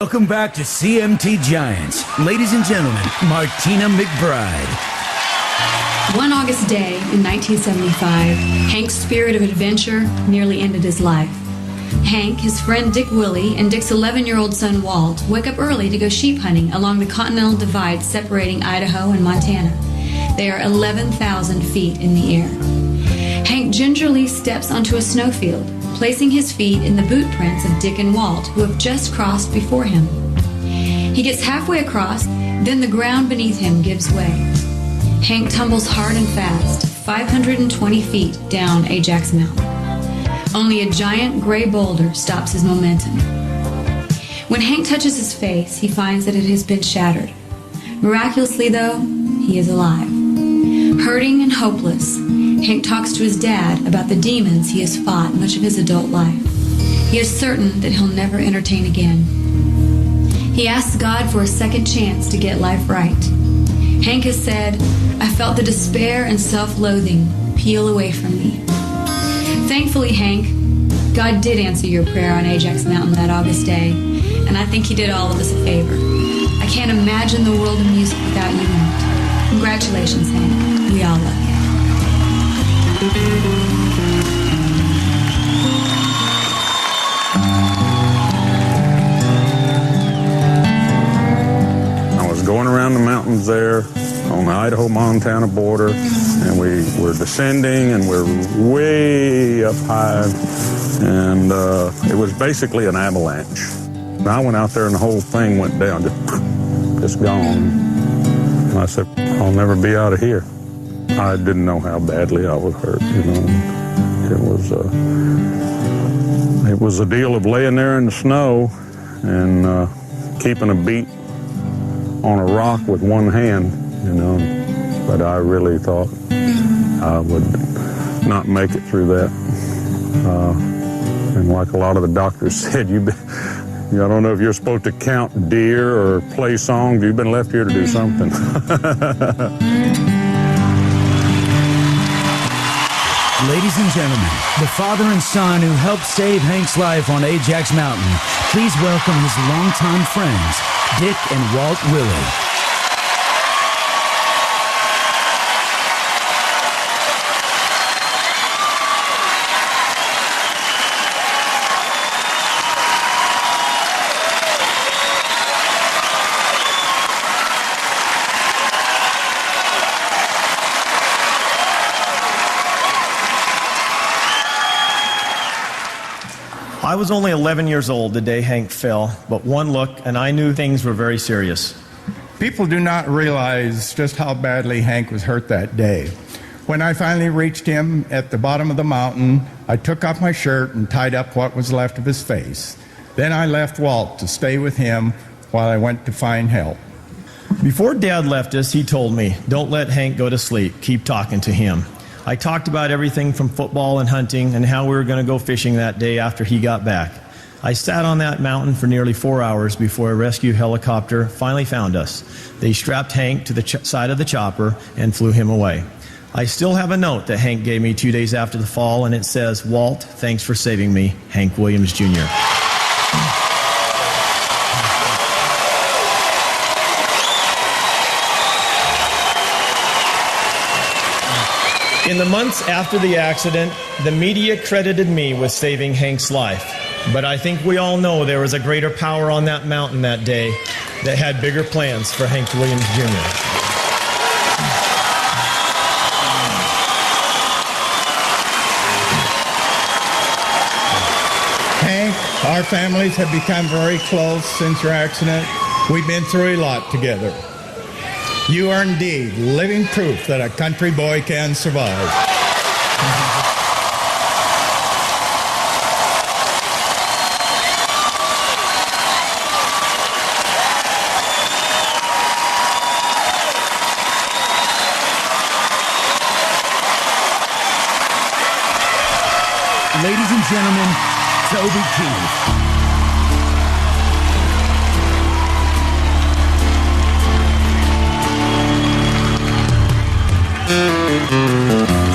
Welcome back to CMT Giants. Ladies and gentlemen, Martina McBride. One August day in 1975, Hank's spirit of adventure nearly ended his life. Hank, his friend Dick Willie, and Dick's 11-year-old son Walt wake up early to go sheep hunting along the Continental Divide separating Idaho and Montana. They are 11,000 feet in the air. Hank gingerly steps onto a snowfield, placing his feet in the boot prints of Dick and Walt, who have just crossed before him. He gets halfway across, then the ground beneath him gives way. Hank tumbles hard and fast, 520 feet down Ajax Mountain. Only a giant gray boulder stops his momentum. When Hank touches his face, he finds that it has been shattered. Miraculously, though, he is alive. Hurting and hopeless, Hank talks to his dad about the demons he has fought much of his adult life. He is certain that he'll never entertain again. He asks God for a second chance to get life right. Hank has said, "I felt the despair and self-loathing peel away from me." Thankfully, Hank, God did answer your prayer on Ajax Mountain that August day, and I think he did all of us a favor. I can't imagine the world of music without you in it. Congratulations, Hank. We all love you. I was going around the mountains there on the Idaho-Montana border, and we were descending, and we're way up high, and it was basically an avalanche. And I went out there, and the whole thing went down, just gone. And I said, I'll never be out of here. I didn't know how badly I was hurt, you know. It was a deal of laying there in the snow and keeping a beat on a rock with one hand, you know. But I really thought I would not make it through that. And like a lot of the doctors said, I don't know if you're supposed to count deer or play songs. You've been left here to do something. Ladies and gentlemen, the father and son who helped save Hank's life on Ajax Mountain, please welcome his longtime friends, Dick and Walt Willie. I was only 11 years old the day Hank fell, but one look and I knew things were very serious. People do not realize just how badly Hank was hurt that day. When I finally reached him at the bottom of the mountain, I took off my shirt and tied up what was left of his face. Then I left Walt to stay with him while I went to find help. Before Dad left us, he told me, "Don't let Hank go to sleep. Keep talking to him." I talked about everything from football and hunting and how we were going to go fishing that day after he got back. I sat on that mountain for nearly 4 hours before a rescue helicopter finally found us. They strapped Hank to the side of the chopper and flew him away. I still have a note that Hank gave me 2 days after the fall, and it says, "Walt, thanks for saving me, Hank Williams, Jr." In the months after the accident, the media credited me with saving Hank's life. But I think we all know there was a greater power on that mountain that day that had bigger plans for Hank Williams, Jr. Hank, our families have become very close since your accident. We've been through a lot together. You are indeed living proof that a country boy can survive. Ladies and gentlemen, Toby Keith.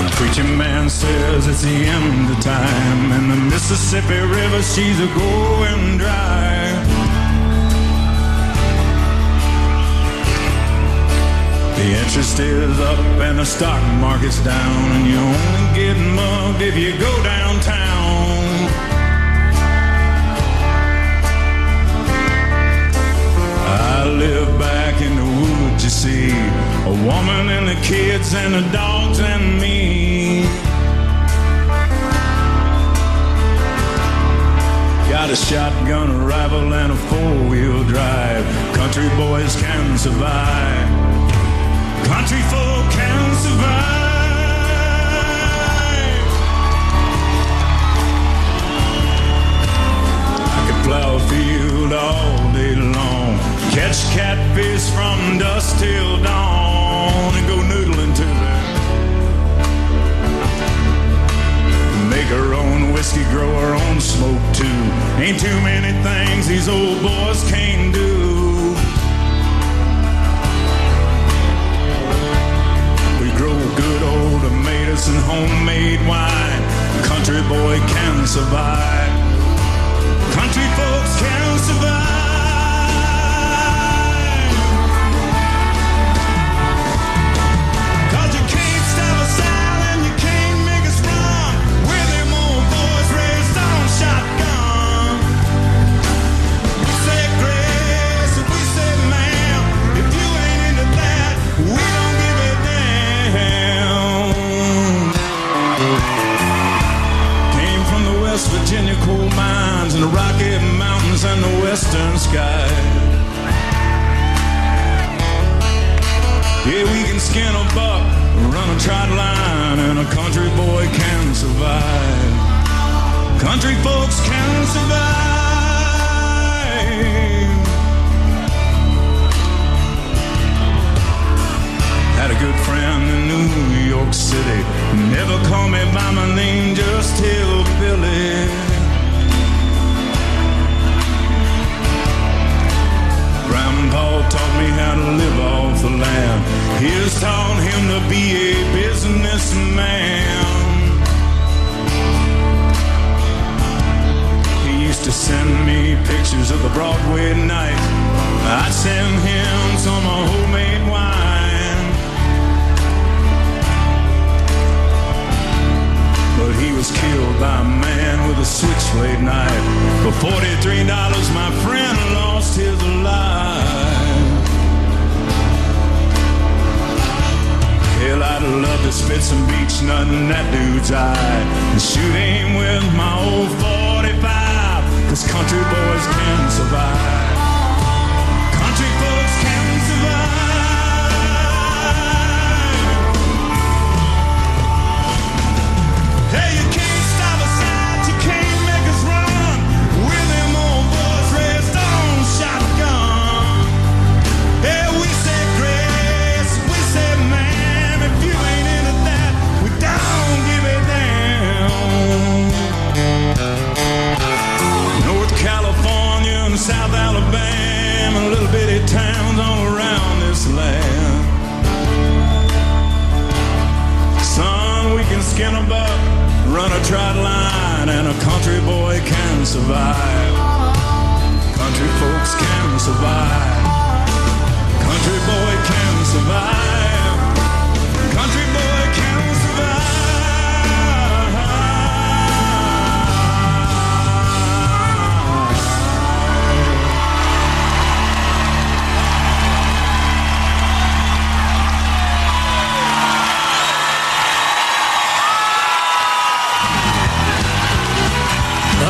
The preaching man says it's the end of time, and the Mississippi River, she's a going dry. The interest is up and the stock market's down, and you only get mugged if you go downtown. I live back in the woods, you see, a woman and the kids and the dogs and me. Got a shotgun, a rifle, and a four-wheel drive. Country boys can survive. Country folk can survive. I could plow a field all day long, catch catfish from dusk till dawn, and go noodling to them. Make our own whiskey, grow our own smoke too. Ain't too many things these old boys can't do. We grow good old tomatoes and homemade wine. Country boy can survive. Country folks can survive. 'Cause you can't stop us out and you can't make us run. We're them old boys raised on shotgun. We say grace and we say ma'am. If you ain't into that, we don't give a damn. Came from the West Virginia coal mines and the Rocky Mountains and the western sky. Yeah, we can skin a buck, run a trot line, and a country boy can survive. Country folks can survive. Had a good friend in New York City, never called me by my name, just Hillbilly. Grandpa taught me how to live off the land. Here's taught him to be a businessman. He used to send me pictures of the Broadway night. I'd send him some homemade wine. But he was killed by a man with a switchblade knife. For $43, my friend lost his life. Hell, I'd love to spit some beach nut in that dude's eye and shoot him with my old 45, 'cause country boys can survive. Country folks can survive. Hey, you can't stop us out, you can't make us run. We're them old boys raised on shotgun. Hey, we say grace, we say ma'am. If you ain't into that, we don't give a damn. North California and South Alabama, little bitty towns all around this land. Son, we can skin a buck, run a trot line, and a country boy can survive. Country folks can survive. Country boy can survive. Country boy can survive.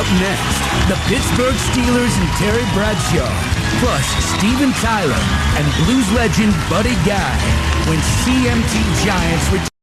Up next, the Pittsburgh Steelers and Terry Bradshaw, plus Steven Tyler and blues legend Buddy Guy when CMT Giants return.